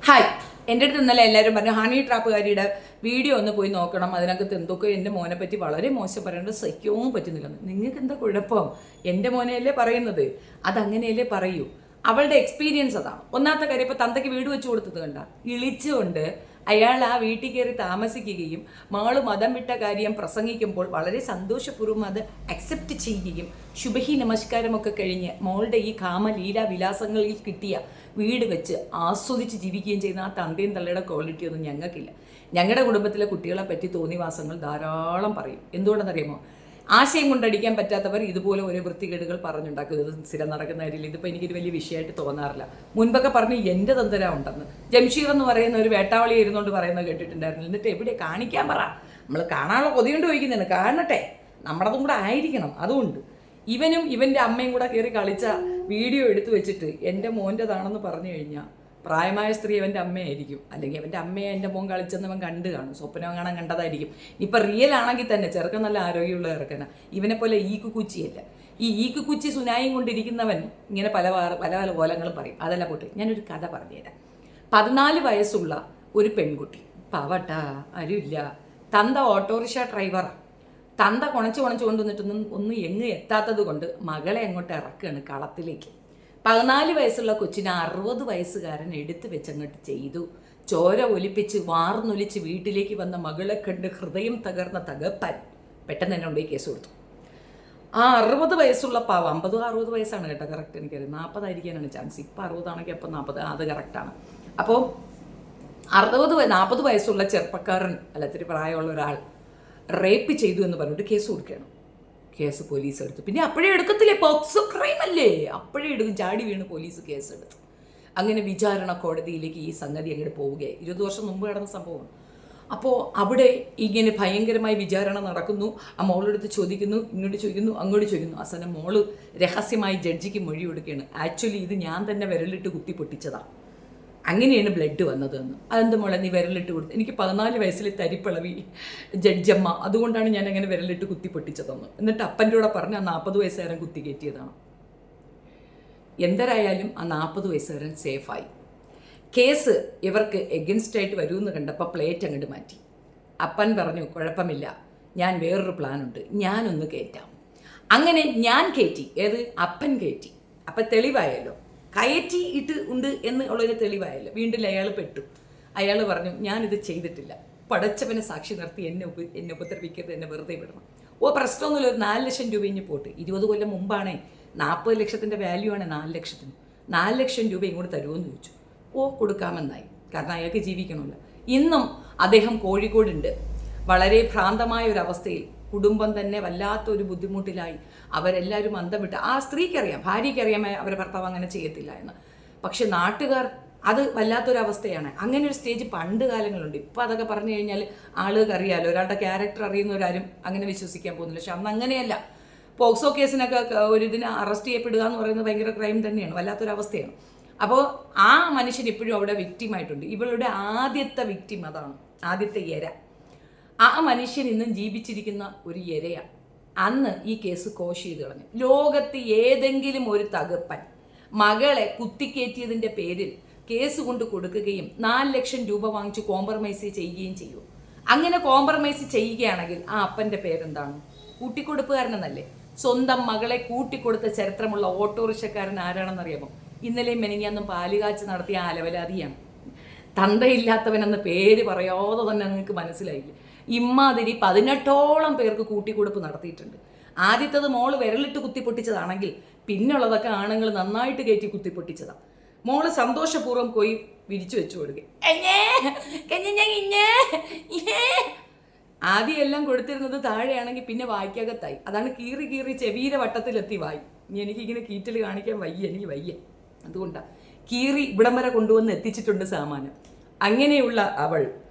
Hi, എൻ്റെ അടുത്ത് ഇന്നലെ എല്ലാവരും പറഞ്ഞു ഹണി ട്രാപ്പുകാരിയുടെ വീഡിയോ ഒന്ന് പോയി നോക്കണം, അതിനകത്ത് എന്തൊക്കെ എൻ്റെ മോനെ പറ്റി വളരെ മോശം പറയുന്നത് സഹിക്കവും പറ്റുന്നില്ലെന്ന്. നിങ്ങൾക്ക് എന്താ കുഴപ്പം? എൻ്റെ മോനെയല്ലേ പറയുന്നത്, അതങ്ങനെയല്ലേ പറയൂ. അവളുടെ എക്സ്പീരിയൻസ് അതാണ്. ഒന്നാമത്തെ കാര്യം, ഇപ്പോൾ തന്തയ്ക്ക് വീട് വെച്ച് കൊടുത്തത് കണ്ട ഇളിച്ചുകൊണ്ട് അയാൾ ആ വീട്ടിൽ കയറി താമസിക്കുകയും മകള് മതം വിട്ട കാര്യം പ്രസംഗിക്കുമ്പോൾ വളരെ സന്തോഷപൂർവ്വം അത് അക്സെപ്റ്റ് ചെയ്യുകയും ശുഭഹി നമസ്കാരമൊക്കെ കഴിഞ്ഞ് മോളുടെ ഈ കാമലീല വിലാസങ്ങളിൽ കിട്ടിയ വീട് വെച്ച് ആസ്വദിച്ച് ജീവിക്കുകയും ചെയ്യുന്ന ആ തന്തയും തള്ളയുടെ ക്വാളിറ്റി ഒന്നും ഞങ്ങൾക്കില്ല. ഞങ്ങളുടെ കുടുംബത്തിലെ കുട്ടികളെ പറ്റി തോന്നിവാസങ്ങൾ ധാരാളം പറയും. എന്തുകൊണ്ടെന്നറിയാമോ? ആശയം കൊണ്ടടിക്കാൻ പറ്റാത്തവർ ഇതുപോലെ ഓരോ വൃത്തികേടുകൾ പറഞ്ഞുണ്ടാക്കും. ഇത് സ്ഥിരം നടക്കുന്ന കാര്യമില്ല. ഇതിപ്പോൾ എനിക്കൊരു വലിയ വിഷയമായിട്ട് തോന്നാറില്ല. മുൻപൊക്കെ പറഞ്ഞ് എൻ്റെ തന്തര ഉണ്ടെന്ന് ജംഷീർ എന്ന് പറയുന്ന ഒരു വേട്ടാവളി ഇരുന്നുകൊണ്ട് പറയുന്നത് കേട്ടിട്ടുണ്ടായിരുന്നു. എന്നിട്ട് എവിടെ കാണിക്കാൻ പറ, നമ്മൾ കാണാനുള്ള കൊതികൊണ്ട് ചോദിക്കുന്നതാണ്, കാണട്ടെ, നമ്മുടേതും കൂടെ ആയിരിക്കണം. അതുകൊണ്ട് ഇവനും ഇവൻ്റെ അമ്മയും കൂടെ കയറി കളിച്ച വീഡിയോ എടുത്തു വെച്ചിട്ട് എൻ്റെ മോൻ്റെതാണെന്ന് പറഞ്ഞു കഴിഞ്ഞാൽ പ്രായമായ സ്ത്രീ അവൻ്റെ അമ്മയായിരിക്കും, അല്ലെങ്കിൽ അവൻ്റെ അമ്മയെ എൻ്റെ മോൻ കളിച്ചെന്ന് അവൻ കണ്ടു കാണും, സ്വപ്നം കാണാൻ കണ്ടതായിരിക്കും. ഇപ്പം റിയൽ ആണെങ്കിൽ തന്നെ ചെറുക്കൻ നല്ല ആരോഗ്യമുള്ള ചെറുക്കനാണ്. ഇവനെ പോലെ ഈക്കുക്കുച്ചിയല്ല. ഈ ഈക്കുക്കുച്ചി സുനായും കൊണ്ടിരിക്കുന്നവൻ ഇങ്ങനെ പല പല പല കോലങ്ങളും പറയും. അതല്ല പോട്ടെ, ഞാനൊരു കഥ പറഞ്ഞുതരാം. 14 വയസ്സുള്ള ഒരു പെൺകുട്ടി, പാവട്ടാ, ആരുമില്ല, തന്ത ഓട്ടോറിക്ഷ ഡ്രൈവറാണ്. തന്ത കുണച്ച് കൊണ്ടുവന്നിട്ടൊന്നും ഒന്നും എങ്ങ് എത്താത്തത് കൊണ്ട് മകളെ അങ്ങോട്ട് ഇറക്കുകയാണ് കളത്തിലേക്ക്. 14 വയസ്സുള്ള കൊച്ചിനെ 60 വയസ്സുകാരൻ എടുത്തു വെച്ചങ്ങോട്ട് ചെയ്തു. ചോര ഒലിപ്പിച്ച് വാർന്നൊലിച്ച് വീട്ടിലേക്ക് വന്ന മകളെ കണ്ട് ഹൃദയം തകർന്ന തകർത്താൻ പെട്ടെന്ന് തന്നെ കൊണ്ടുപോയി കേസ് കൊടുത്തു. ആ 60 വയസ്സുള്ള പാവം, 50-60 വയസ്സാണ് കേട്ടോ, കറക്റ്റ് എനിക്കറിയാം, 40 ആയിരിക്കാനാണ് ചാൻസ്. ഇപ്പം 60 ആണെങ്കിൽ അപ്പം 40, അത് കറക്റ്റാണ്. അപ്പോൾ 40 വയസ്സുള്ള ചെറുപ്പക്കാരൻ, അല്ല ഇത്തിരി പ്രായമുള്ള ഒരാൾ റേപ്പ് ചെയ്തു എന്ന് പറഞ്ഞിട്ട് കേസ് കൊടുക്കുകയാണ്. കേസ് പോലീസ് എടുത്തു. പിന്നെ അപ്പോഴേ എടുക്കത്തില്ലേ, പോക്സോ ക്രൈം അല്ലേ, അപ്പോഴേ എടുക്കും. ചാടി വീണ് പോലീസ് കേസ് എടുത്തു. അങ്ങനെ വിചാരണ കോടതിയിലേക്ക് ഈ സംഗതി അങ്ങോട്ട് പോവുകയായി. 20 വർഷം മുമ്പ് നടന്ന സംഭവമാണ്. അപ്പോൾ അവിടെ ഇങ്ങനെ ഭയങ്കരമായ വിചാരണ നടക്കുന്നു. ആ മോളെടുത്ത് ചോദിക്കുന്നു, ഇങ്ങോട്ട് ചോദിക്കുന്നു, അങ്ങോട്ട് ചോദിക്കുന്നു. അവസാനം മോള് രഹസ്യമായി ജഡ്ജിക്ക് മൊഴി കൊടുക്കുകയാണ്, ആക്ച്വലി ഇത് ഞാൻ തന്നെ വിരലിട്ട് കുത്തി പൊട്ടിച്ചതാണ്, അങ്ങനെയാണ് ബ്ലഡ് വന്നതെന്ന്. അതെന്ത് മോളെ നീ വിരലിട്ട് കൊടുത്തു? എനിക്ക് 14 വയസ്സിൽ തരിപ്പിളവി ജഡ്ജമ്മ, അതുകൊണ്ടാണ് ഞാൻ അങ്ങനെ വിരലിട്ട് കുത്തി പൊട്ടിച്ചതെന്ന്. എന്നിട്ട് അപ്പൻ്റെ കൂടെ പറഞ്ഞ് ആ 40 വയസ്സുകാരൻ കുത്തി കയറ്റിയതാണ്. എന്തരായാലും ആ 40 വയസ്സുകാരൻ സേഫായി. കേസ് ഇവർക്ക് എഗൻസ്റ്റ് ആയിട്ട് വരുമെന്ന് കണ്ടപ്പോൾ പ്ലേറ്റ് അങ്ങോട്ട് മാറ്റി. അപ്പൻ പറഞ്ഞു, കുഴപ്പമില്ല, ഞാൻ വേറൊരു പ്ലാനുണ്ട്, ഞാനൊന്ന് കയറ്റാം. അങ്ങനെ ഞാൻ കയറ്റി. ഏത്? അപ്പൻ കയറ്റി. അപ്പം തെളിവായല്ലോ, കയറ്റി ഇട്ട് ഉണ്ട് എന്ന് ഉള്ളൊരു തെളിവായല്ലോ. വീണ്ടും അയാൾ പെട്ടു. അയാൾ പറഞ്ഞു, ഞാനിത് ചെയ്തിട്ടില്ല, പടച്ചവനെ സാക്ഷി നിർത്തി എന്നെ ഉപദ്രവിക്കരുത്, എന്നെ വെറുതെ വിടണം. പ്രശ്നമൊന്നുമില്ല, ഒരു 4 ലക്ഷം രൂപ ഇഞ്ഞ് പോട്ട്. 20 കൊല്ലം മുമ്പാണേ 40 ലക്ഷത്തിൻ്റെ വാല്യൂ ആണ് 4 ലക്ഷത്തിന്. 4 ലക്ഷം രൂപ ഇങ്ങോട്ട് തരുമെന്ന് ചോദിച്ചു. കൊടുക്കാമെന്നായി, കാരണം അയാൾക്ക് ജീവിക്കണമല്ലോ. ഇന്നും അദ്ദേഹം കോഴിക്കോടുണ്ട്. വളരെ ഭ്രാന്തമായ ഒരു അവസ്ഥയിൽ, കുടുംബം തന്നെ വല്ലാത്തൊരു ബുദ്ധിമുട്ടിലായി. അവരെല്ലാവരും അന്തം വിട്ട്. ആ സ്ത്രീക്കറിയാം, ഭാര്യയ്ക്കറിയാം അവരെ ഭർത്താവ് അങ്ങനെ ചെയ്യത്തില്ല എന്ന്. പക്ഷെ നാട്ടുകാർ, അത് വല്ലാത്തൊരവസ്ഥയാണ്. അങ്ങനെ ഒരു സ്റ്റേജ് പണ്ട് കാലങ്ങളുണ്ട്. ഇപ്പം അതൊക്കെ പറഞ്ഞു കഴിഞ്ഞാൽ ആളുകൾക്ക് അറിയാമല്ലോ, ഒരാളുടെ ക്യാരക്ടർ അറിയുന്നവരാരും അങ്ങനെ വിശ്വസിക്കാൻ പോകുന്നില്ല. പക്ഷെ അന്ന് അങ്ങനെയല്ല. പോക്സോ കേസിനൊക്കെ ഒരു ഇതിനെ അറസ്റ്റ് ചെയ്യപ്പെടുക എന്ന് പറയുന്നത് ഭയങ്കര ക്രൈം തന്നെയാണ്, വല്ലാത്തൊരവസ്ഥയാണ്. അപ്പോൾ ആ മനുഷ്യൻ ഇപ്പോഴും അവിടെ വിക്റ്റിമായിട്ടുണ്ട്. ഇവളുടെ ആദ്യത്തെ വിക്റ്റിം അതാണ്, ആദ്യത്തെ ഇര. ആ മനുഷ്യൻ ഇന്നും ജീവിച്ചിരിക്കുന്ന ഒരു ഇരയാണ്. അന്ന് ഈ കേസ് കോഷ് ചെയ്ത് കളഞ്ഞു. ലോകത്ത് ഏതെങ്കിലും ഒരു തകപ്പൻ മകളെ കുത്തിക്കയറ്റിയതിൻ്റെ പേരിൽ കേസ് കൊണ്ട് കൊടുക്കുകയും 4 ലക്ഷം രൂപ വാങ്ങിച്ച് കോംപ്രമൈസ് ചെയ്യുകയും ചെയ്യും. അങ്ങനെ കോംപ്രമൈസ് ചെയ്യുകയാണെങ്കിൽ ആ അപ്പൻ്റെ പേരെന്താണ്? കൂട്ടിക്കൊടുപ്പുകാരനെന്നല്ലേ. സ്വന്തം മകളെ കൂട്ടിക്കൊടുത്ത ചരിത്രമുള്ള ഓട്ടോറിക്ഷക്കാരൻ ആരാണെന്നറിയാമോ? ഇന്നലെയും മെനിങ്ങാന്നും പാലുകാച്ച് നടത്തിയ ആലവലാതിയാണ്. തന്തയില്ലാത്തവനെന്ന പേര് പറയാതെ തന്നെ നിങ്ങൾക്ക് മനസ്സിലായില്ലേ? ഇമ്മാതിരി 18ഓളം പേർക്ക് കൂട്ടിക്കൊടുപ്പ് നടത്തിയിട്ടുണ്ട്. ആദ്യത്തത് മോള് വിരലിട്ട് കുത്തിപ്പൊട്ടിച്ചതാണെങ്കിൽ പിന്നുള്ളതൊക്കെ ആണുങ്ങൾ നന്നായിട്ട് കയറ്റി കുത്തിപ്പൊട്ടിച്ചതാണ്. മോള് സന്തോഷപൂർവ്വം പോയി വിരിച്ചു വെച്ചു കൊടുക്കുക. ആദ്യം എല്ലാം കൊടുത്തിരുന്നത് താഴെയാണെങ്കിൽ പിന്നെ വായിക്കകത്തായി. അതാണ് കീറി കീറി ചെവീര വട്ടത്തിലെത്തി വായി. ഇനി എനിക്കിങ്ങനെ കീറ്റൽ കാണിക്കാൻ വയ്യ, എനിക്ക് വയ്യ. അതുകൊണ്ടാണ് കീറി ഇവിടം വരെ കൊണ്ടുവന്ന് എത്തിച്ചിട്ടുണ്ട് സാമാനം. അങ്ങനെയുള്ള അവൾ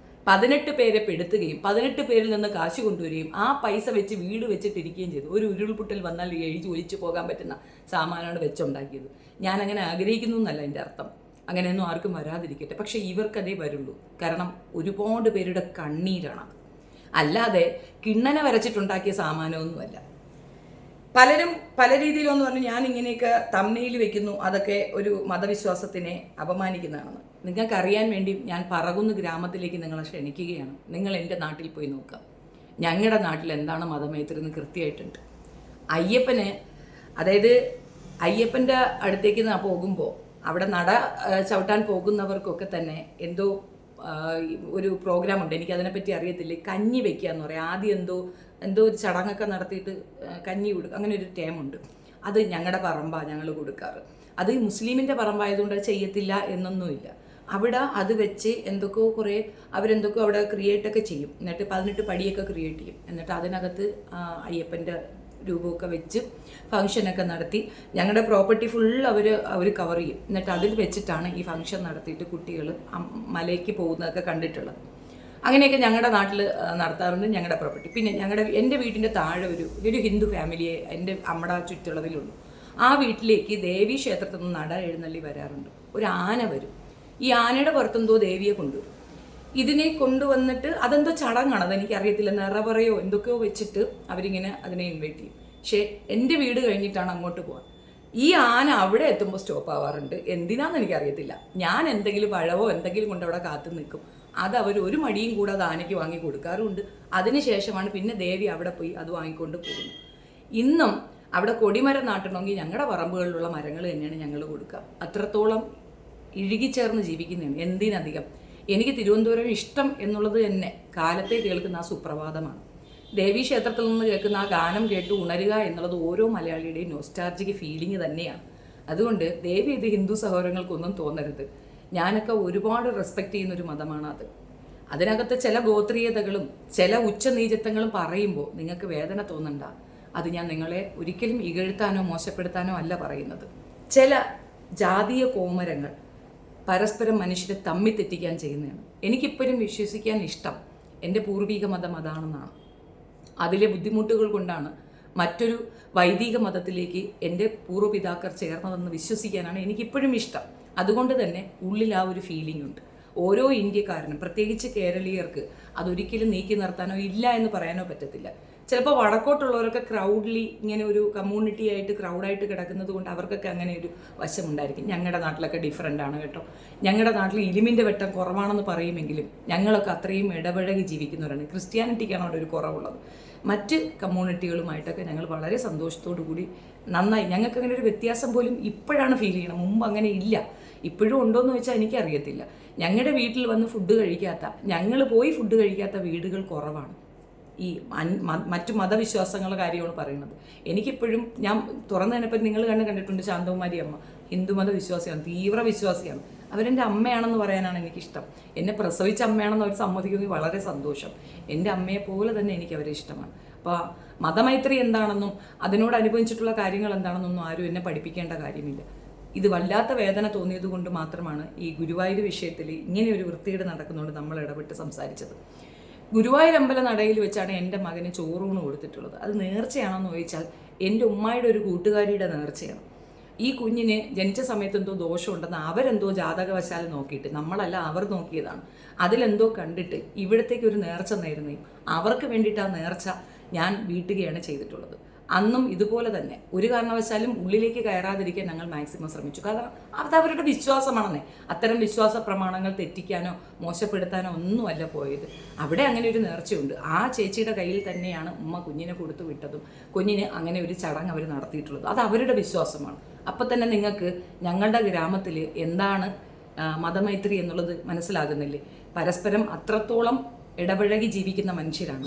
18 പേരെ പെടുത്തുകയും 18 പേരിൽ നിന്ന് കാശ് കൊണ്ടുവരികയും ആ പൈസ വെച്ച് വീട് വെച്ചിട്ടിരിക്കുകയും ചെയ്തു. ഒരു ഉരുൾപൊട്ടൽ വന്നാൽ ഒലിച്ചു പോകാൻ പറ്റുന്ന സാമാനമാണ് വെച്ചുണ്ടാക്കിയത്. ഞാൻ അങ്ങനെ ആഗ്രഹിക്കുന്നു എന്നല്ല എൻ്റെ അർത്ഥം, അങ്ങനെയൊന്നും ആർക്കും വരാതിരിക്കട്ടെ. പക്ഷേ ഇവർക്കതേ വരുള്ളൂ. കാരണം ഒരുപാട് പേരുടെ കണ്ണീരാണത്, അല്ലാതെ കിണ്ണനെ വരച്ചിട്ടുണ്ടാക്കിയ സാമാനമൊന്നുമല്ല. പലരും പല രീതിയിലെന്ന് പറഞ്ഞു ഞാൻ ഇങ്ങനെയൊക്കെ തമ്മിൽ വെക്കുന്നു, അതൊക്കെ ഒരു മതവിശ്വാസത്തിനെ അപമാനിക്കുന്നതാണെന്ന്. നിങ്ങൾക്ക് അറിയാൻ വേണ്ടി ഞാൻ പറകുന്ന ഗ്രാമത്തിലേക്ക് നിങ്ങളെ ക്ഷണിക്കുകയാണ്. നിങ്ങൾ എൻ്റെ നാട്ടിൽ പോയി നോക്കാം. ഞങ്ങളുടെ നാട്ടിൽ എന്താണ് മതമൈത്രി എന്ന് കൃത്യമായിട്ടുണ്ട്. അയ്യപ്പന്, അതായത് അയ്യപ്പൻ്റെ അടുത്തേക്ക് പോകുമ്പോൾ അവിടെ നട ചവിട്ടാൻ പോകുന്നവർക്കൊക്കെ തന്നെ എന്തോ ഒരു പ്രോഗ്രാം ഉണ്ട്, എനിക്കതിനെപ്പറ്റി അറിയത്തില്ല. കഞ്ഞി വെക്കുക എന്ന് പറയാം. ആദ്യം എന്തോ ഒരു ചടങ്ങൊക്കെ നടത്തിയിട്ട് കഞ്ഞി കൊടുക്കുക, അങ്ങനെ ഒരു ടേമുണ്ട്. അത് ഞങ്ങളുടെ പറമ്പാണ് ഞങ്ങൾ കൊടുക്കാറ്. അത് മുസ്ലിമിൻ്റെ പറമ്പായതുകൊണ്ട് അത് ചെയ്യത്തില്ല എന്നൊന്നുമില്ല. അവിടെ അത് വെച്ച് എന്തൊക്കെയോ അവരെന്തൊക്കെയോ അവിടെ ക്രിയേറ്റൊക്കെ ചെയ്യും. എന്നിട്ട് 18 പടിയൊക്കെ ക്രിയേറ്റ് ചെയ്യും. എന്നിട്ട് അതിനകത്ത് അയ്യപ്പൻ്റെ രൂപമൊക്കെ വെച്ച് ഫംഗ്ഷനൊക്കെ നടത്തി ഞങ്ങളുടെ പ്രോപ്പർട്ടി ഫുൾ അവർ കവർ ചെയ്യും. എന്നിട്ട് അതിൽ വെച്ചിട്ടാണ് ഈ ഫംഗ്ഷൻ നടത്തിയിട്ട് കുട്ടികൾ മലയ്ക്ക് പോകുന്നതൊക്കെ കണ്ടിട്ടുള്ളത്. അങ്ങനെയൊക്കെ ഞങ്ങളുടെ നാട്ടിൽ നടത്താറുണ്ട്, ഞങ്ങളുടെ പ്രോപ്പർട്ടി. പിന്നെ എൻ്റെ വീട്ടിൻ്റെ താഴെ ഒരു ഹിന്ദു ഫാമിലിയെ എൻ്റെ അമ്മയുടെ ചുറ്റുള്ളതിലുള്ളൂ. ആ വീട്ടിലേക്ക് ദേവീ ക്ഷേത്രത്തിൽ നിന്ന് നട എഴുന്നള്ളി വരാറുണ്ട്. ഒരു ആന വരും. ഈ ആനയുടെ പുറത്തെന്തോ ദേവിയെ കൊണ്ടുവരും. ഇതിനെ കൊണ്ടുവന്നിട്ട് അതെന്തോ ചടങ്ങാണ്, അതെനിക്കറിയത്തില്ല, നിറപറയോ എന്തൊക്കെയോ വെച്ചിട്ട് അവരിങ്ങനെ അതിനെ ഇൻവൈറ്റ് ചെയ്യും. പക്ഷേ എൻ്റെ വീട് കഴിഞ്ഞിട്ടാണ് അങ്ങോട്ട് പോകാൻ. ഈ ആന അവിടെ എത്തുമ്പോൾ സ്റ്റോപ്പ് ആവാറുണ്ട്. എന്തിനാന്ന് എനിക്കറിയത്തില്ല. ഞാൻ എന്തെങ്കിലും പഴവോ എന്തെങ്കിലും കൊണ്ട് അവിടെ കാത്തു നിൽക്കും. അത് അവർ ഒരു മടിയും കൂടാതെ ആനയ്ക്ക് വാങ്ങി കൊടുക്കാറുമുണ്ട്. അതിനുശേഷമാണ് പിന്നെ ദേവി അവിടെ പോയി അത് വാങ്ങിക്കൊണ്ട് പോകുന്നത്. ഇന്നും അവിടെ കൊടിമരം നാട്ടണമെങ്കിൽ ഞങ്ങളുടെ പറമ്പുകളിലുള്ള മരങ്ങൾ തന്നെയാണ് ഞങ്ങൾ കൊടുക്കുക. അത്രത്തോളം ഇഴുകിച്ചേർന്ന് ജീവിക്കുന്നതാണ്. എന്തിനധികം എനിക്ക് തിരുവനന്തപുരം ഇഷ്ടം എന്നുള്ളത് തന്നെ കാലത്തെ കേൾക്കുന്ന ആ സുപ്രഭാതമാണ്. ദേവീ ക്ഷേത്രത്തിൽ നിന്ന് കേൾക്കുന്ന ആ ഗാനം കേട്ട് ഉണരുക എന്നുള്ളത് ഓരോ മലയാളിയുടെയും നോസ്റ്റാൾജിക് ഫീലിംഗ് തന്നെയാണ്. അതുകൊണ്ട് ദേവി ഇത് ഹിന്ദു സഹോദരങ്ങൾക്കൊന്നും തോന്നരുത്. ഞാനൊക്കെ ഒരുപാട് റെസ്പെക്റ്റ് ചെയ്യുന്നൊരു മതമാണ് അത്. അതിനകത്ത് ചില ഗോത്രീയതകളും ചില ഉച്ചനീചത്വങ്ങളും പറയുമ്പോൾ നിങ്ങൾക്ക് വേദന തോന്നണ്ട. അത് ഞാൻ നിങ്ങളെ ഒരിക്കലും ഇകഴ്ത്താനോ മോശപ്പെടുത്താനോ അല്ല പറയുന്നത്. ചില ജാതീയ കോമരങ്ങൾ പരസ്പരം മനുഷ്യരെ തമ്മിൽ തെറ്റിക്കാൻ ചെയ്യുന്നതാണ്. എനിക്കിപ്പോഴും വിശ്വസിക്കാൻ ഇഷ്ടം എൻ്റെ പൂർവിക മതം അതാണെന്നാണ്. അതിലെ ബുദ്ധിമുട്ടുകൾ കൊണ്ടാണ് മറ്റൊരു വൈദിക മതത്തിലേക്ക് എൻ്റെ പൂർവ്വപിതാക്കർ ചേർന്നതെന്ന് വിശ്വസിക്കാനാണ് എനിക്കിപ്പോഴും ഇഷ്ടം. അതുകൊണ്ട് തന്നെ ഉള്ളിൽ ആ ഒരു ഫീലിംഗ് ഉണ്ട്. ഓരോ ഇന്ത്യക്കാരനും, പ്രത്യേകിച്ച് കേരളീയർക്ക് അതൊരിക്കലും നീക്കി നിർത്താനോ ഇല്ല എന്ന് പറയാനോ പറ്റത്തില്ല. ചിലപ്പോൾ വടക്കോട്ടുള്ളവരൊക്കെ ക്രൗഡ്ലി ഇങ്ങനെ ഒരു കമ്മ്യൂണിറ്റി ആയിട്ട് ക്രൗഡായിട്ട് കിടക്കുന്നത് കൊണ്ട് അവർക്കൊക്കെ അങ്ങനെ ഒരു വശമുണ്ടായിരിക്കും. ഞങ്ങളുടെ നാട്ടിലൊക്കെ ഡിഫറൻ്റ് ആണ് കേട്ടോ. ഞങ്ങളുടെ നാട്ടിൽ ഇലിമിൻ്റെ വെട്ടം കുറവാണെന്ന് പറയുമെങ്കിലും ഞങ്ങളൊക്കെ അത്രയും ഇടപഴകി ജീവിക്കുന്നവരാണ്. ക്രിസ്ത്യാനിറ്റിക്കാണ് അവിടെ ഒരു കുറവുള്ളത്. മറ്റ് കമ്മ്യൂണിറ്റികളുമായിട്ടൊക്കെ ഞങ്ങൾ വളരെ സന്തോഷത്തോടു കൂടി നന്നായി, ഞങ്ങൾക്ക് അങ്ങനെ ഒരു വ്യത്യാസം പോലും ഇപ്പോഴാണ് ഫീൽ ചെയ്യണം. മുമ്പ് അങ്ങനെ ഇല്ല. ഇപ്പോഴും ഉണ്ടോയെന്ന് വെച്ചാൽ എനിക്കറിയത്തില്ല. ഞങ്ങളുടെ വീട്ടിൽ വന്ന് ഫുഡ് കഴിക്കാത്ത, ഞങ്ങൾ പോയി ഫുഡ് കഴിക്കാത്ത വീടുകൾ കുറവാണ്. ഈ മറ്റു മതവിശ്വാസങ്ങളുടെ കാര്യമാണ് പറയുന്നത്. എനിക്കിപ്പോഴും ഞാൻ തുറന്നതിനെപ്പറ്റി നിങ്ങൾ കണ്ടിട്ടുണ്ട്. ശാന്തകുമാരി അമ്മ ഹിന്ദുമത വിശ്വാസിയാണ്, തീവ്ര വിശ്വാസിയാണ്. അവരെൻ്റെ അമ്മയാണെന്ന് പറയാനാണ് എനിക്കിഷ്ടം. എന്നെ പ്രസവിച്ച അമ്മയാണെന്ന് അവർ സമ്മതിക്കുന്നത് വളരെ സന്തോഷം. എൻ്റെ അമ്മയെ പോലെ തന്നെ എനിക്ക് അവരെ ഇഷ്ടമാണ്. അപ്പോൾ മതമൈത്രി എന്താണെന്നും അതിനോടനുബന്ധിച്ചിട്ടുള്ള കാര്യങ്ങൾ എന്താണെന്നൊന്നും ആരും എന്നെ പഠിപ്പിക്കേണ്ട കാര്യമില്ല. ഇത് വല്ലാത്ത വേദന തോന്നിയത് കൊണ്ട് മാത്രമാണ് ഈ ഗുരുവായൂർ വിഷയത്തിൽ ഇങ്ങനെ ഒരു വൃത്തികേട് നടക്കുന്നതുകൊണ്ട് നമ്മൾ ഇടപെട്ട് സംസാരിച്ചത്. ഗുരുവായൂർ അമ്പല നടയിൽ വെച്ചാണ് എൻ്റെ മകന് ചോറൂണ് കൊടുത്തിട്ടുള്ളത്. അത് നേർച്ചയാണെന്ന് ചോദിച്ചാൽ എൻ്റെ ഉമ്മായുടെ ഒരു കൂട്ടുകാരിയുടെ നേർച്ചയാണ്. ഈ കുഞ്ഞിന് ജനിച്ച സമയത്ത് എന്തോ ദോഷമുണ്ടെന്ന് അവരെന്തോ ജാതകവശാൽ നോക്കിയിട്ട്, നമ്മളല്ല അവർ നോക്കിയതാണ്, അതിലെന്തോ കണ്ടിട്ട് ഇവിടത്തേക്ക് ഒരു നേർച്ച നേരുന്നേയും അവർക്ക് വേണ്ടിയിട്ട് ആ നേർച്ച ഞാൻ വീട്ടുകയാണ് ചെയ്തിട്ടുള്ളത്. അന്നും ഇതുപോലെ തന്നെ ഒരു കാരണവശാലും ഉള്ളിലേക്ക് കയറാതിരിക്കാൻ ഞങ്ങൾ മാക്സിമം ശ്രമിച്ചു. കാരണം അത് അവരുടെ വിശ്വാസമാണെന്നേ. അത്തരം വിശ്വാസ പ്രമാണങ്ങൾ തെറ്റിക്കാനോ മോശപ്പെടുത്താനോ ഒന്നുമല്ല പോയത്. അവിടെ അങ്ങനെ ഒരു നേർച്ചയുണ്ട്. ആ ചേച്ചിയുടെ കയ്യിൽ തന്നെയാണ് ഉമ്മ കുഞ്ഞിനെ കൊടുത്തു വിട്ടതും കുഞ്ഞിന് അങ്ങനെ ഒരു ചടങ്ങ് അവർ നടത്തിയിട്ടുള്ളത്. അത് അവരുടെ വിശ്വാസമാണ്. അപ്പം തന്നെ നിങ്ങൾക്ക് ഞങ്ങളുടെ ഗ്രാമത്തിൽ എന്താണ് മതമൈത്രി എന്നുള്ളത് മനസ്സിലാകുന്നില്ലേ? പരസ്പരം അത്രത്തോളം ഇടപഴകി ജീവിക്കുന്ന മനുഷ്യരാണ്.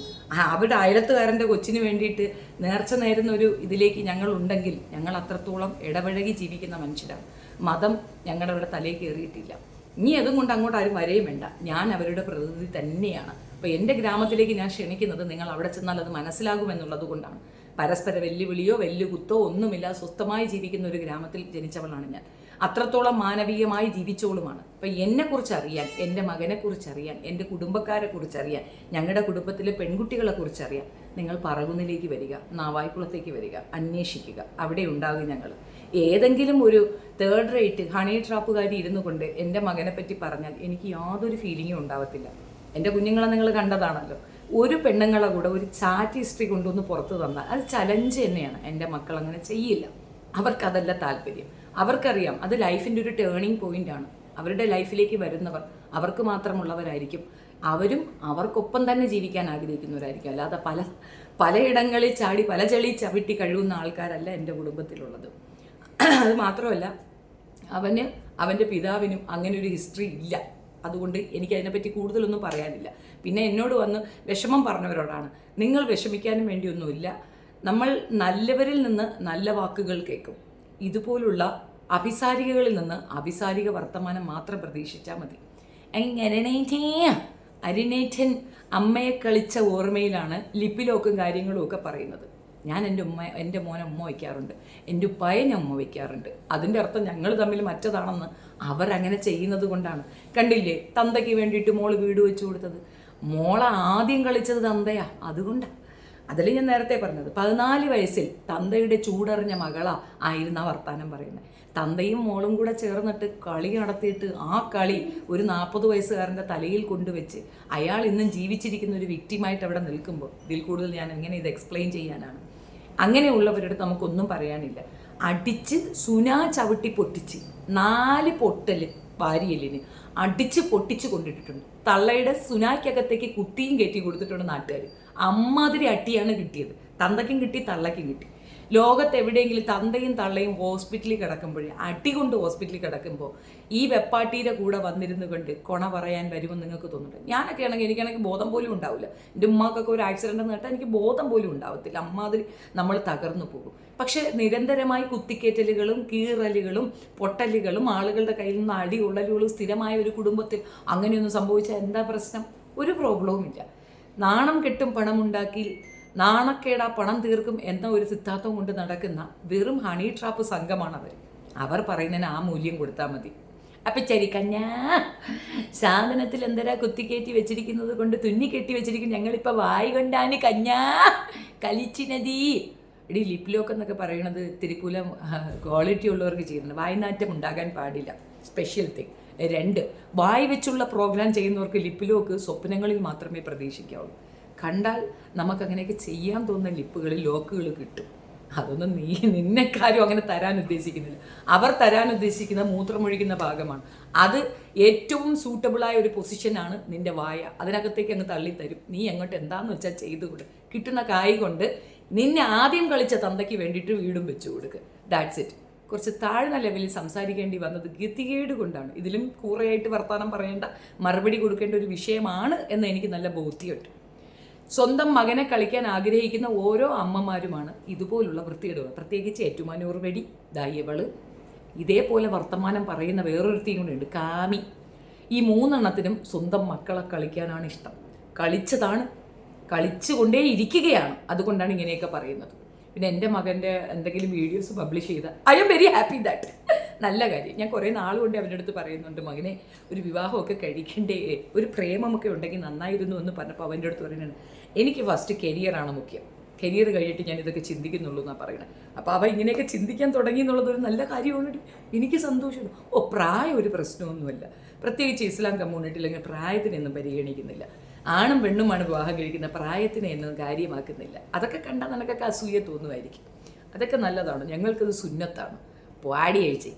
അവരുടെ അയലത്തുകാരൻ്റെ കൊച്ചിന് വേണ്ടിയിട്ട് നേർച്ച നേരുന്ന ഒരു ഇതിലേക്ക് ഞങ്ങളുണ്ടെങ്കിൽ ഞങ്ങൾ അത്രത്തോളം ഇടപഴകി ജീവിക്കുന്ന മനുഷ്യരാണ്. മതം ഞങ്ങളുടെ അവിടെ തലയിൽ കയറിയിട്ടില്ല. ഇനി അതും കൊണ്ട് അങ്ങോട്ട് ആരും വരെയും വേണ്ട. ഞാൻ അവരുടെ പ്രതിനിധി തന്നെയാണ്. അപ്പോൾ എൻ്റെ ഗ്രാമത്തിലേക്ക് ഞാൻ ക്ഷണിക്കുന്നത് നിങ്ങൾ അവിടെ ചെന്നാൽ അത് മനസ്സിലാകുമെന്നുള്ളത് കൊണ്ടാണ്. പരസ്പര വെല്ലുവിളിയോ വെല്ലുകുത്തോ ഒന്നുമില്ല, സ്വസ്ഥമായി ജീവിക്കുന്ന ഒരു ഗ്രാമത്തിൽ ജനിച്ചവളാണ് ഞാൻ. അത്രത്തോളം മാനവികമായി ജീവിച്ചോളുമാണ്. അപ്പം എന്നെക്കുറിച്ച് അറിയാൻ, എൻ്റെ മകനെക്കുറിച്ചറിയാൻ, എൻ്റെ കുടുംബക്കാരെക്കുറിച്ചറിയാൻ, ഞങ്ങളുടെ കുടുംബത്തിലെ പെൺകുട്ടികളെ കുറിച്ചറിയാൻ നിങ്ങൾ പറകുന്നിലേക്ക് വരിക, നാവായിക്കുളത്തേക്ക് വരിക, അന്വേഷിക്കുക. അവിടെ ഉണ്ടാകും ഞങ്ങൾ. ഏതെങ്കിലും ഒരു തേർഡ് റേറ്റ് ഹണി ട്രാപ്പുകാരി ഇരുന്നു കൊണ്ട് എൻ്റെ മകനെ പറ്റി പറഞ്ഞാൽ എനിക്ക് യാതൊരു ഫീലിങ്ങും ഉണ്ടാവത്തില്ല. എൻ്റെ കുഞ്ഞുങ്ങളെ നിങ്ങൾ കണ്ടതാണല്ലോ. ഒരു പെണ്ണുങ്ങളെ കൂടെ ഒരു ചാറ്റ് ഹിസ്റ്ററി കൊണ്ടൊന്ന് പുറത്ത് തന്നാൽ അത് ചലഞ്ച് തന്നെയാണ്. എൻ്റെ മക്കൾ അങ്ങനെ ചെയ്യില്ല. അവർക്കതല്ല താല്പര്യം. അവർക്കറിയാം അത് ലൈഫിൻ്റെ ഒരു ടേണിംഗ് പോയിൻ്റാണ്. അവരുടെ ലൈഫിലേക്ക് വരുന്നവർ അവർക്ക് മാത്രമുള്ളവരായിരിക്കും. അവരും അവർക്കൊപ്പം തന്നെ ജീവിക്കാൻ ആഗ്രഹിക്കുന്നവരായിരിക്കും. അല്ലാതെ പലയിടങ്ങളിൽ ചാടി പല ചെളി ചവിട്ടി കഴിയുന്ന ആൾക്കാരല്ല എൻ്റെ കുടുംബത്തിലുള്ളത്. അത് മാത്രമല്ല, അവൻ്റെ പിതാവിനും അങ്ങനെ ഒരു ഹിസ്റ്ററി ഇല്ല. അതുകൊണ്ട് എനിക്ക് അതിനെപ്പറ്റി കൂടുതലൊന്നും പറയാനില്ല. പിന്നെ എന്നോട് വന്ന് വിഷമം പറഞ്ഞവരോടാണ്, നിങ്ങൾ വിഷമിക്കാനും വേണ്ടിയൊന്നുമില്ല. നമ്മൾ നല്ലവരിൽ നിന്ന് നല്ല വാക്കുകൾ കേൾക്കും. ഇതുപോലുള്ള അഭിസാരികകളിൽ നിന്ന് അഭിസാരിക വർത്തമാനം മാത്രം പ്രതീക്ഷിച്ചാൽ മതി. അരിനേറ്റൻ അമ്മയെ കളിച്ച ഓർമ്മയിലാണ് ലിപ്പിലോക്കും കാര്യങ്ങളും ഒക്കെ പറയുന്നത്. ഞാൻ എൻ്റെ മോനെ ഉമ്മ വയ്ക്കാറുണ്ട്, എൻ്റെ ഉപ്പായെ ഞാൻ ഉമ്മ വയ്ക്കാറുണ്ട്. അതിൻ്റെ അർത്ഥം ഞങ്ങൾ തമ്മിൽ മറ്റതാണെന്ന് അവരങ്ങനെ ചെയ്യുന്നത് കൊണ്ടാണ്. കണ്ടില്ലേ, തന്തയ്ക്ക് വേണ്ടിയിട്ട് മോള് വീട് വെച്ച് കൊടുത്തത്. മോളെ ആദ്യം കളിച്ചത് തന്തയാ, അതുകൊണ്ടാണ്. അതിൽ ഞാൻ നേരത്തെ പറഞ്ഞത് 14 വയസ്സിൽ തന്തയുടെ ചൂടറിഞ്ഞ മകളാ ആയിരുന്ന വർത്താനം പറയുന്നത്. തന്തയും മോളും കൂടെ ചേർന്നിട്ട് കളി നടത്തിയിട്ട് ആ കളി ഒരു 40 വയസ്സുകാരൻ്റെ തലയിൽ കൊണ്ടുവച്ച് അയാൾ ഇന്നും ജീവിച്ചിരിക്കുന്ന ഒരു വിക്റ്റിമായിട്ട് അവിടെ നിൽക്കുമ്പോൾ ഇതിൽ കൂടുതൽ ഞാൻ എങ്ങനെ ഇത് എക്സ്പ്ലെയിൻ ചെയ്യാനാണ്? അങ്ങനെയുള്ളവരുടെ നമുക്കൊന്നും പറയാനില്ല. അടിച്ച് സുനാ ചവിട്ടി പൊട്ടിച്ച് 4 പൊട്ടൽ വാരിയലിന് അടിച്ച് പൊട്ടിച്ച് കൊണ്ടിട്ടിട്ടുണ്ട്. തള്ളയുടെ സുനാക്കകത്തേക്ക് കുട്ടിയും കയറ്റി കൊടുത്തിട്ടുണ്ട് നാട്ടുകാർ. അമ്മാതിരി അട്ടിയാണ് കിട്ടിയത്. തന്തയ്ക്കും കിട്ടി, തള്ളയ്ക്കും കിട്ടി. ലോകത്ത് എവിടെയെങ്കിലും തന്തയും തള്ളയും ഹോസ്പിറ്റലിൽ കിടക്കുമ്പോഴേ അടി കൊണ്ട് ഹോസ്പിറ്റലിൽ കിടക്കുമ്പോൾ ഈ വെപ്പാട്ടീരെ കൂടെ വന്നിരുന്നു കൊണ്ട് കൊണ പറയാൻ വരുമെന്ന് നിങ്ങൾക്ക് തോന്നുന്നുണ്ട്. ഞാനൊക്കെ ആണെങ്കിൽ എനിക്കാണെങ്കിൽ ബോധം പോലും ഉണ്ടാവില്ല. എൻ്റെ ഉമ്മാക്കൊക്കെ ഒരു ആക്സിഡൻ്റ് എന്ന് കേട്ടാൽ എനിക്ക് ബോധം പോലും ഉണ്ടാവത്തില്ല. അമ്മാതിരി നമ്മൾ തകർന്നു പോകും. പക്ഷെ നിരന്തരമായി കുത്തിക്കേറ്റലുകളും കീറലുകളും പൊട്ടലുകളും ആളുകളുടെ കയ്യിൽ നിന്ന് അടി ഉള്ളലുകളും സ്ഥിരമായ ഒരു കുടുംബത്തിൽ അങ്ങനെയൊന്നും സംഭവിച്ചാൽ എന്താ പ്രശ്നം? ഒരു പ്രോബ്ലവും ഇല്ല. നാണം കെട്ടും പണമുണ്ടാക്കി നാണക്കേടാ പണം തീർക്കും എന്ന ഒരു സിദ്ധാന്തം കൊണ്ട് നടക്കുന്ന വെറും ഹണി ട്രാപ്പ് സംഘമാണവർ. അവർ പറയുന്നതിന് ആ മൂല്യം കൊടുത്താൽ മതി. അപ്പം ചരിക്കഞ്ഞാ സാധനത്തിൽ എന്തരാ കുത്തിക്കയറ്റി വെച്ചിരിക്കുന്നത് കൊണ്ട് തുന്നിക്കെട്ടി വെച്ചിരിക്കും. ഞങ്ങളിപ്പോൾ വായി കൊണ്ടാണ് കഞ്ഞാ കലിച്ചിനതി. ഇടീ ലിപ്ലോക്ക് എന്നൊക്കെ പറയണത് തിരുക്കൂലം ക്വാളിറ്റി ഉള്ളവർക്ക് ചെയ്യുന്നത്. വായ്നാറ്റം ഉണ്ടാകാൻ പാടില്ല, സ്പെഷ്യൽ തിങ്. 2, വായി വെച്ചുള്ള പ്രോഗ്രാം ചെയ്യുന്നവർക്ക് ലിപ്പിലോക്ക് സ്വപ്നങ്ങളിൽ മാത്രമേ പ്രതീക്ഷിക്കാവൂ. കണ്ടാൽ നമുക്കങ്ങനെയൊക്കെ ചെയ്യാൻ തോന്നുന്ന ലിപ്പുകളിൽ ലോക്കുകൾ കിട്ടും. അതൊന്നും നിന്നെക്കാരും അങ്ങനെ തരാൻ ഉദ്ദേശിക്കുന്നില്ല. അവർ തരാൻ ഉദ്ദേശിക്കുന്ന മൂത്രമൊഴിക്കുന്ന ഭാഗമാണ്. അത് ഏറ്റവും സൂട്ടബിളായ ഒരു പൊസിഷനാണ് നിൻ്റെ വായ. അതിനകത്തേക്ക് അങ്ങ് തള്ളിത്തരും. നീ അങ്ങോട്ട് എന്താണെന്ന് വെച്ചാൽ ചെയ്തുകൊടു. കിട്ടുന്ന കായ് കൊണ്ട് നിന്നെ ആദ്യം കളിച്ച തന്തയ്ക്ക് വേണ്ടിയിട്ട് വീടും വെച്ചു കൊടുക്കുക. That's it. കുറച്ച് താഴ്ന്ന ലെവലിൽ സംസാരിക്കേണ്ടി വന്നത് ഗതികേട് കൊണ്ടാണ്. ഇതിലും കൂറയായിട്ട് വർത്തമാനം പറയേണ്ട, മറുപടി കൊടുക്കേണ്ട ഒരു വിഷയമാണ് എന്ന് എനിക്ക് നല്ല ബോധ്യമുണ്ട്. സ്വന്തം മകനെ കളിക്കാൻ ആഗ്രഹിക്കുന്ന ഓരോ അമ്മമാരുമാണ് ഇതുപോലുള്ള വൃത്തിയിടുക. പ്രത്യേകിച്ച് ഏറ്റുമാനൂർ വെടി ദായവള്, ഇതേപോലെ വർത്തമാനം പറയുന്ന വേറൊരുത്തിയും കൂടെ ഉണ്ട്, കാമി. ഈ 3 എണ്ണത്തിനും സ്വന്തം മക്കളെ കളിക്കാനാണ് ഇഷ്ടം. കളിച്ചതാണ്, കളിച്ചുകൊണ്ടേ ഇരിക്കുകയാണ്. അതുകൊണ്ടാണ് ഇങ്ങനെയൊക്കെ പറയുന്നത്. പിന്നെ എൻ്റെ മകൻ്റെ എന്തെങ്കിലും വീഡിയോസ് പബ്ലിഷ് ചെയ്താൽ I am very happy that. നല്ല കാര്യം. ഞാൻ കുറേ നാളുകൊണ്ട് അവൻ്റെ അടുത്ത് പറയുന്നുണ്ട്, മകനെ ഒരു വിവാഹമൊക്കെ കഴിക്കണ്ടേ, ഒരു പ്രേമമൊക്കെ ഉണ്ടെങ്കിൽ നന്നായിരുന്നു എന്ന് പറഞ്ഞപ്പോൾ അവൻ്റെ അടുത്ത് പറയുന്നുണ്ട്, എനിക്ക് ഫസ്റ്റ് കരിയറാണ് മുഖ്യം. കരിയർ കഴിഞ്ഞിട്ട് ഞാൻ ഇതൊക്കെ ചിന്തിക്കുന്നുള്ളൂ എന്നാണ് പറയുന്നത്. അപ്പോൾ അവ ഇങ്ങനെയൊക്കെ ചിന്തിക്കാൻ തുടങ്ങി എന്നുള്ളതൊരു നല്ല കാര്യമാണ്. എനിക്ക് സന്തോഷമുണ്ട്. പ്രായം ഒരു പ്രശ്നമൊന്നുമല്ല. പ്രത്യേകിച്ച് ഇസ്ലാം കമ്മ്യൂണിറ്റിയിൽ അങ്ങനെ പ്രായത്തിനൊന്നും പരിഗണിക്കുന്നില്ല. ആണും പെണ്ണുമാണ് വിവാഹം കഴിക്കുന്ന, പ്രായത്തിനെ ഒന്നും കാര്യമാക്കുന്നില്ല. അതൊക്കെ കണ്ടാൽ നിനക്കൊക്കെ അസൂയ തോന്നുമായിരിക്കും. അതൊക്കെ നല്ലതാണ്. ഞങ്ങൾക്കത് സുന്നത്താണ്. പാടി കഴിച്ച്